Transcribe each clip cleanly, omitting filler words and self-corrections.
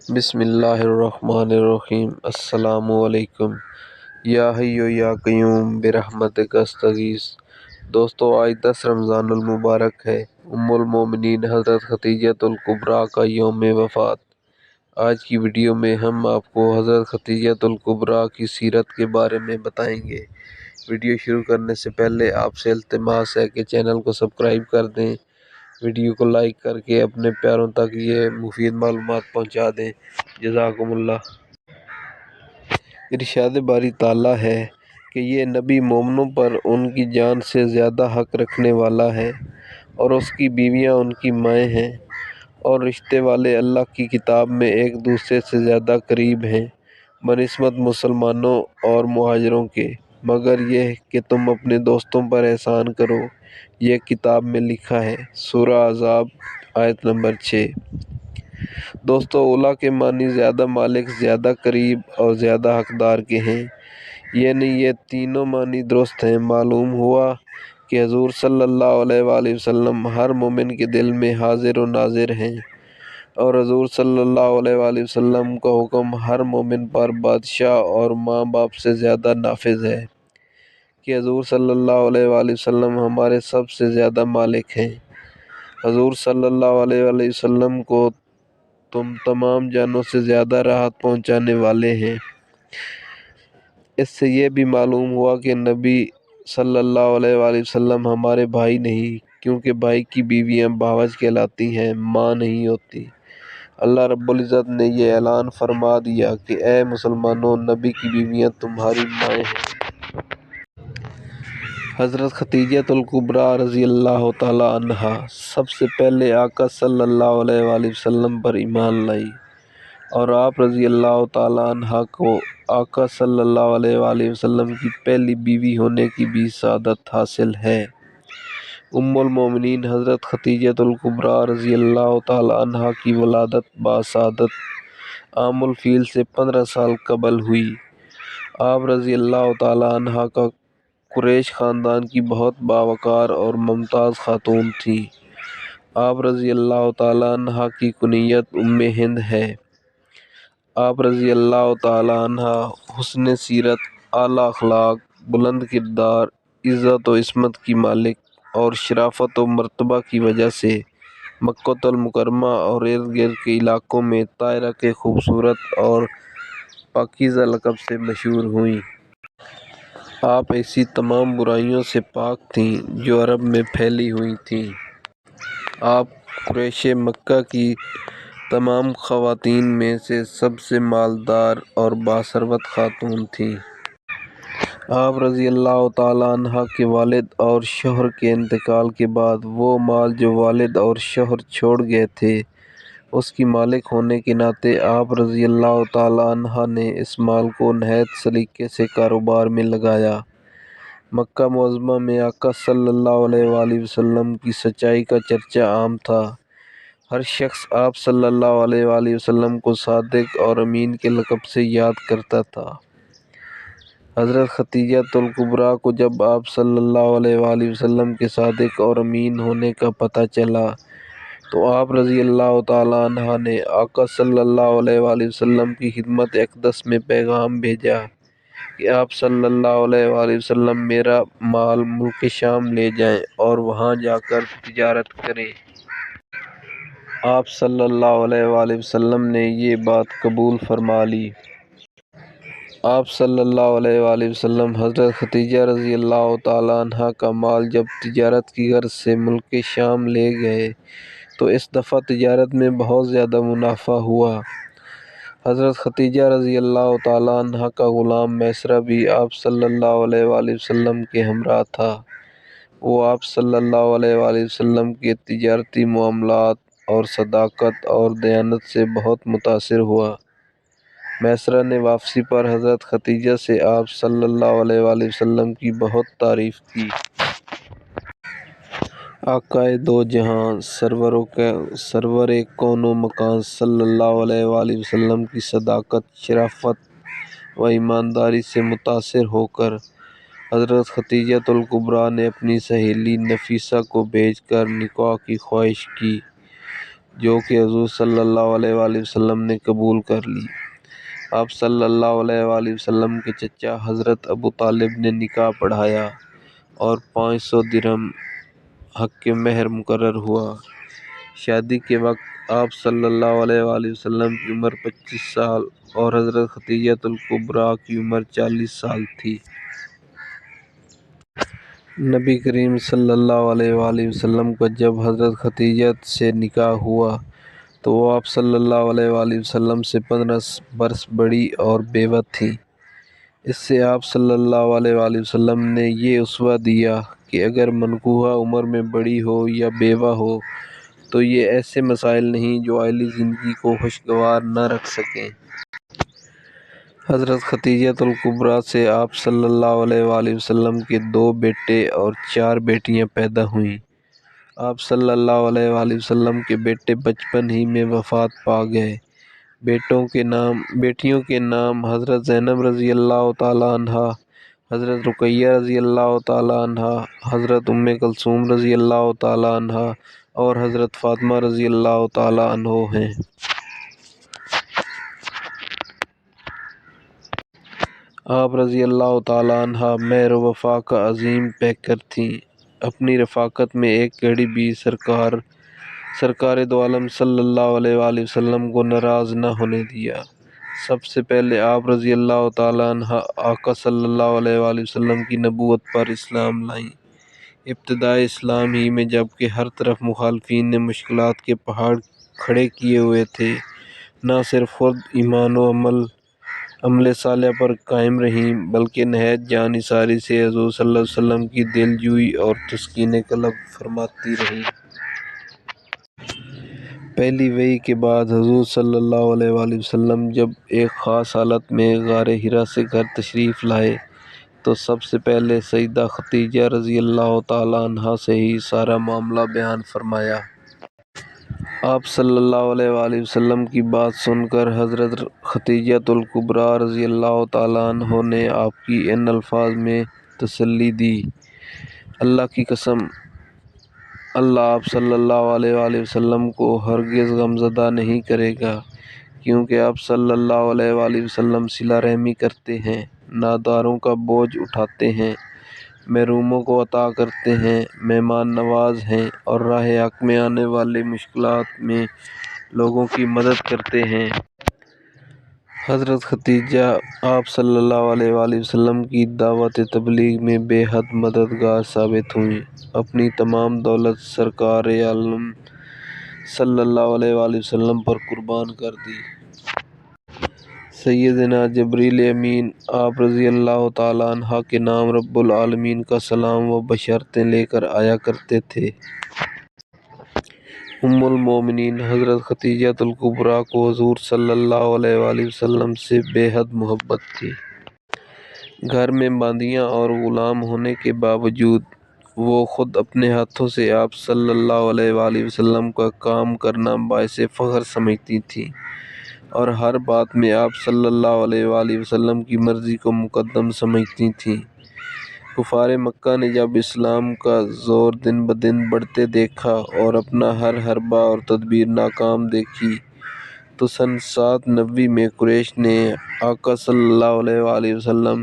بسم اللہ الرحمن الرحیم۔ السلام علیکم۔ یا حی یا قیوم برحمتک استغیث۔ دوستو، آج 10 رمضان المبارک ہے۔ ام المومنین حضرت خدیجۃ الکبریٰ کا یوم وفات۔ آج کی ویڈیو میں ہم آپ کو حضرت خدیجۃ الکبریٰ کی سیرت کے بارے میں بتائیں گے۔ ویڈیو شروع کرنے سے پہلے آپ سے التماس ہے کہ چینل کو سبسکرائب کر دیں، ویڈیو کو لائک کر کے اپنے پیاروں تک یہ مفید معلومات پہنچا دیں۔ جزاکم اللہ۔ ارشاد باری تعالیٰ ہے کہ یہ نبی مومنوں پر ان کی جان سے زیادہ حق رکھنے والا ہے، اور اس کی بیویاں ان کی مائیں ہیں، اور رشتے والے اللہ کی کتاب میں ایک دوسرے سے زیادہ قریب ہیں بنسبت مسلمانوں اور مہاجروں کے، مگر یہ کہ تم اپنے دوستوں پر احسان کرو، یہ کتاب میں لکھا ہے۔ سورہ احزاب آیت نمبر 6۔ دوستو، اولا کے معنی زیادہ مالک، زیادہ قریب اور زیادہ حقدار کے ہیں، یعنی یہ تینوں معنی درست ہیں۔ معلوم ہوا کہ حضور صلی اللہ علیہ وآلہ وسلم ہر مومن کے دل میں حاضر و ناظر ہیں، اور حضور صلی اللہ علیہ وآلہ وسلم کا حکم ہر مومن پر بادشاہ اور ماں باپ سے زیادہ نافذ ہے کہ حضور صلی اللہ علیہ وآلہ وسلم ہمارے سب سے زیادہ مالک ہیں۔ حضور صلی اللہ علیہ وآلہ وسلم کو تم تمام جانوں سے زیادہ راحت پہنچانے والے ہیں۔ اس سے یہ بھی معلوم ہوا کہ نبی صلی اللہ علیہ وآلہ وسلم ہمارے بھائی نہیں، کیونکہ بھائی کی بیویاں باوج کہلاتی ہیں، ماں نہیں ہوتی۔ اللہ رب العزت نے یہ اعلان فرما دیا کہ اے مسلمانوں، نبی کی بیویاں تمہاری مائیں ہیں۔ حضرت خدیجۃ الکبریٰ رضی اللہ تعالیٰ عنہا سب سے پہلے آقا صلی اللہ علیہ وآلہ وسلم پر ایمان لائی، اور آپ رضی اللہ تعالیٰ عنہا کو آقا صلی اللہ علیہ وآلہ وسلم کی پہلی بیوی ہونے کی بھی سعادت حاصل ہے۔ ام المومنین حضرت خدیجۃ الکبریٰ رضی اللہ تعالیٰ عنہا کی ولادت باسعادت عام الفیل سے 15 سال قبل ہوئی۔ آپ رضی اللہ تعالیٰ عنہا کا قریش خاندان کی بہت باوقار اور ممتاز خاتون تھی۔ آپ رضی اللہ تعالیٰ عنہا کی کنیت ام ہند ہے۔ آپ رضی اللہ تعالیٰ عنہا حسن سیرت، اعلیٰ اخلاق، بلند کردار، عزت و عصمت کی مالک اور شرافت و مرتبہ کی وجہ سے مکہ المکرمہ اور ارد گرد کے علاقوں میں طاہرہ کے خوبصورت اور پاکیزہ لقب سے مشہور ہوئیں۔ آپ ایسی تمام برائیوں سے پاک تھیں جو عرب میں پھیلی ہوئی تھیں۔ آپ قریش مکہ کی تمام خواتین میں سے سب سے مالدار اور باثروت خاتون تھیں۔ آپ رضی اللہ تعالیٰ عنہا کے والد اور شوہر کے انتقال کے بعد وہ مال جو والد اور شوہر چھوڑ گئے تھے، اس کی مالک ہونے کے ناطے آپ رضی اللہ تعالیٰ عنہا نے اس مال کو نہایت سلیقے سے کاروبار میں لگایا۔ مکہ معظمہ میں آقا صلی اللہ علیہ وآلہ وسلم کی سچائی کا چرچا عام تھا۔ ہر شخص آپ صلی اللہ علیہ وآلہ وسلم کو صادق اور امین کے لقب سے یاد کرتا تھا۔ حضرت خدیجۃ الکبریٰ کو جب آپ صلی اللہ علیہ وآلہ وسلم کے صادق اور امین ہونے کا پتہ چلا تو آپ رضی اللہ تعالیٰ عنہ نے آقا صلی اللہ علیہ وآلہ وسلم کی خدمت اقدس میں پیغام بھیجا کہ آپ صلی اللہ علیہ وآلہ وسلم میرا مال ملک شام لے جائیں اور وہاں جا کر تجارت کریں۔ آپ صلی اللہ علیہ وآلہ وسلم نے یہ بات قبول فرما لی۔ آپ صلی اللہ علیہ وآلہ وسلم حضرت خدیجہ رضی اللہ تعالیٰ عنہا کا مال جب تجارت کی غرض سے ملک شام لے گئے تو اس دفعہ تجارت میں بہت زیادہ منافع ہوا۔ حضرت خدیجہ رضی اللہ تعالیٰ عنہا کا غلام میسرہ بھی آپ صلی اللہ علیہ وآلہ وسلم کے ہمراہ تھا۔ وہ آپ صلی اللہ علیہ وآلہ وسلم کے تجارتی معاملات اور صداقت اور دیانت سے بہت متاثر ہوا۔ میسرہ نے واپسی پر حضرت خدیجہ سے آپ صلی اللہ علیہ وآلہ وسلم کی بہت تعریف کی۔ آقائے دو جہاں سرور کون و مکان صلی اللہ علیہ وآلہ وسلم کی صداقت، شرافت و ایمانداری سے متاثر ہو کر حضرت خدیجۃ الکبریٰ نے اپنی سہیلی نفیسہ کو بھیج کر نکاح کی خواہش کی۔ جو کہ حضور صلی اللہ علیہ وآلہ وسلم نے قبول کر لی۔ آپ صلی اللہ علیہ وآلہ وسلم کے چچا حضرت ابو طالب نے نکاح پڑھایا اور 500 درہم حق مہر مقرر ہوا۔ شادی کے وقت آپ صلی اللہ علیہ وآلہ وسلم کی عمر 25 سال اور حضرت خدیجہ الکبریٰ کی عمر 40 سال تھی۔ نبی کریم صلی اللہ علیہ وآلہ وسلم کا جب حضرت خدیجہ سے نکاح ہوا تو وہ آپ صلی اللہ علیہ وآلہ وسلم سے 15 برس بڑی اور بیوہ تھیں۔ اس سے آپ صلی اللہ علیہ وآلہ وسلم نے یہ اسوہ دیا کہ اگر منقوہ عمر میں بڑی ہو یا بیوہ ہو تو یہ ایسے مسائل نہیں جو عائلی زندگی کو خوشگوار نہ رکھ سکیں۔ حضرت خدیجہ الکبریٰ سے آپ صلی اللہ علیہ وآلہ وسلم کے 2 بیٹے اور 4 بیٹیاں پیدا ہوئیں۔ آپ صلی اللہ علیہ وآلہ وسلم کے بیٹے بچپن ہی میں وفات پا گئے۔ بیٹیوں کے نام حضرت زینب رضی اللہ تعالیٰ عنہا، حضرت رقیہ رضی اللہ تعالیٰ عنہا، حضرت کلثوم رضی اللہ تعالیٰ عنہا اور حضرت فاطمہ رضی اللہ تعالیٰ عنہ ہیں۔ آپ رضی اللہ تعالیٰ عنہا مہر و وفا کا عظیم پیکر تھیں۔ اپنی رفاقت میں ایک گھڑی بھی سرکار دو عالم صلی اللہ علیہ وآلہ وسلم کو ناراض نہ ہونے دیا۔ سب سے پہلے آپ رضی اللہ تعالیٰ عنہ آقا صلی اللہ علیہ وآلہ وسلم کی نبوت پر اسلام لائیں۔ ابتدائے اسلام ہی میں جبکہ ہر طرف مخالفین نے مشکلات کے پہاڑ کھڑے کیے ہوئے تھے، نہ صرف خود ایمان و عمل صالح پر قائم رہیں بلکہ نہایت جاں نثاری سے حضور صلی اللہ علیہ وسلم کی دل جوئی اور تسکین قلب فرماتی رہیں۔ پہلی وحی کے بعد حضور صلی اللہ علیہ وآلہ وسلم جب ایک خاص حالت میں غار حرا سے گھر تشریف لائے تو سب سے پہلے سیدہ خدیجہ رضی اللہ تعالیٰ عنہا سے ہی سارا معاملہ بیان فرمایا۔ آپ صلی اللہ علیہ وآلہ وسلم کی بات سن کر حضرت خدیجہ الکبریٰ رضی اللہ تعالیٰ عنہ نے آپ کی ان الفاظ میں تسلی دی: اللہ کی قسم، اللہ آپ صلی اللہ علیہ وآلہ وسلم کو ہرگز غمزدہ نہیں کرے گا، کیونکہ آپ صلی اللہ علیہ وآلہ وسلم صلہ رحمی کرتے ہیں، ناداروں کا بوجھ اٹھاتے ہیں، محروموں کو عطا کرتے ہیں، مہمان نواز ہیں اور راہ حق میں آنے والی مشکلات میں لوگوں کی مدد کرتے ہیں۔ حضرت خدیجہ آپ صلی اللہ علیہ وآلہ وسلم کی دعوت تبلیغ میں بے حد مددگار ثابت ہوئیں، اپنی تمام دولت سرکار عالم صلی اللہ علیہ وآلہ وسلم پر قربان کر دی۔ سیدنا جبریل امین آپ رضی اللہ تعالیٰ عنہ کے نام رب العالمین کا سلام و بشارتیں لے کر آیا کرتے تھے۔ ام المومنین حضرت خدیجہ الکبریٰ کو حضور صلی اللہ علیہ وآلہ وسلم سے بے حد محبت تھی۔ گھر میں باندیاں اور غلام ہونے کے باوجود وہ خود اپنے ہاتھوں سے آپ صلی اللہ علیہ وآلہ وسلم کا کام کرنا باعث فخر سمجھتی تھیں اور ہر بات میں آپ صلی اللہ علیہ وآلہ وسلم کی مرضی کو مقدم سمجھتی تھیں۔ کفار مکہ نے جب اسلام کا زور دن بدن بڑھتے دیکھا اور اپنا ہر حربہ اور تدبیر ناکام دیکھی تو سن 790 میں قریش نے آقا صلی اللہ علیہ وآلہ وسلم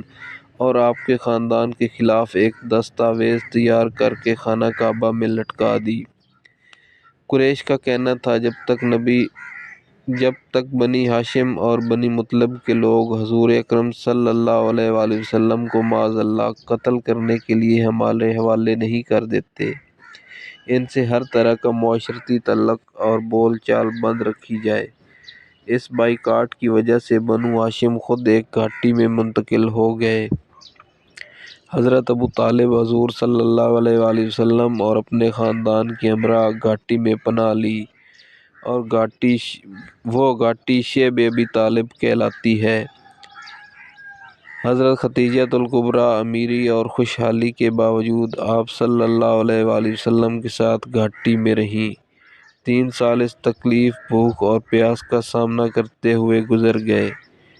اور آپ کے خاندان کے خلاف ایک دستاویز تیار کر کے خانہ کعبہ میں لٹکا دی۔ قریش کا کہنا تھا جب تک بنی ہاشم اور بنی مطلب کے لوگ حضور اکرم صلی اللہ علیہ وآلہ وسلم کو معاذ اللہ قتل کرنے کے لیے ہمارے حوالے نہیں کر دیتے، ان سے ہر طرح کا معاشرتی تعلق اور بول چال بند رکھی جائے۔ اس بائیکاٹ کی وجہ سے بنو ہاشم خود ایک گھاٹی میں منتقل ہو گئے۔ حضرت ابو طالب حضور صلی اللہ علیہ وآلہ وسلم اور اپنے خاندان کے ہمراہ گھاٹی میں پناہ لی اور وہ گھاٹی شیب ابی طالب کہلاتی ہے۔ حضرت خدیجہ الکبریٰ امیری اور خوشحالی کے باوجود آپ صلی اللہ علیہ وآلہ وسلم کے ساتھ گھاٹی میں رہیں۔ 3 سال اس تکلیف، بھوک اور پیاس کا سامنا کرتے ہوئے گزر گئے۔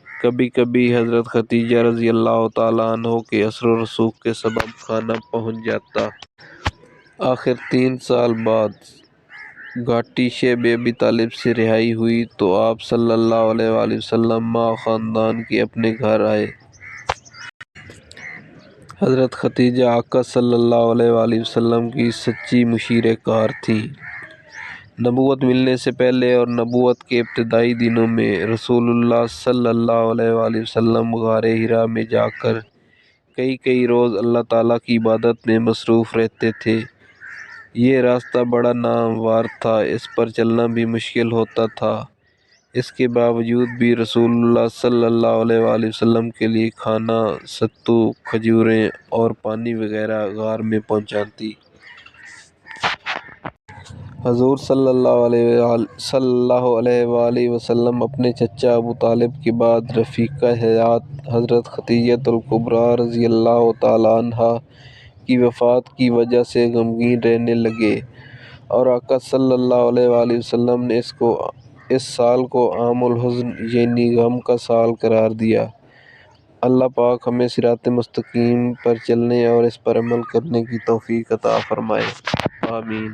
کبھی کبھی حضرت خدیجہ رضی اللہ تعالیٰ عنہ کے اثر و رسوخ کے سبب کھانا پہنچ جاتا۔ آخر 3 سال بعد گھاٹی شیب ابی طالب سے رہائی ہوئی تو آپ صلی اللہ علیہ وآلہ وسلم ماں خاندان کے اپنے گھر آئے۔ حضرت خدیجہ آقا صلی اللہ علیہ وآلہ وسلم کی سچی مشیرہ کار تھیں۔ نبوت ملنے سے پہلے اور نبوت کے ابتدائی دنوں میں رسول اللہ صلی اللہ علیہ وآلہ وسلم غار حرا میں جا کر کئی روز اللہ تعالیٰ کی عبادت میں مصروف رہتے تھے۔ یہ راستہ بڑا ناہموار تھا، اس پر چلنا بھی مشکل ہوتا تھا۔ اس کے باوجود بھی رسول اللہ صلی اللہ علیہ وآلہ وسلم کے لیے کھانا، ستو، کھجوریں اور پانی وغیرہ غار میں پہنچاتی۔ حضور صلی اللہ علیہ وآلہ وسلم اپنے چچا ابو طالب کے بعد رفیقہ حیات حضرت خدیجہ الکبریٰ رضی اللہ تعالیٰ عنہا کی وفات کی وجہ سے غمگین رہنے لگے، اور آقا صلی اللہ علیہ وآلہ وسلم نے اس سال کو عام الحزن یعنی غم کا سال قرار دیا۔ اللہ پاک ہمیں صراط مستقیم پر چلنے اور اس پر عمل کرنے کی توفیق عطا فرمائے، آمین۔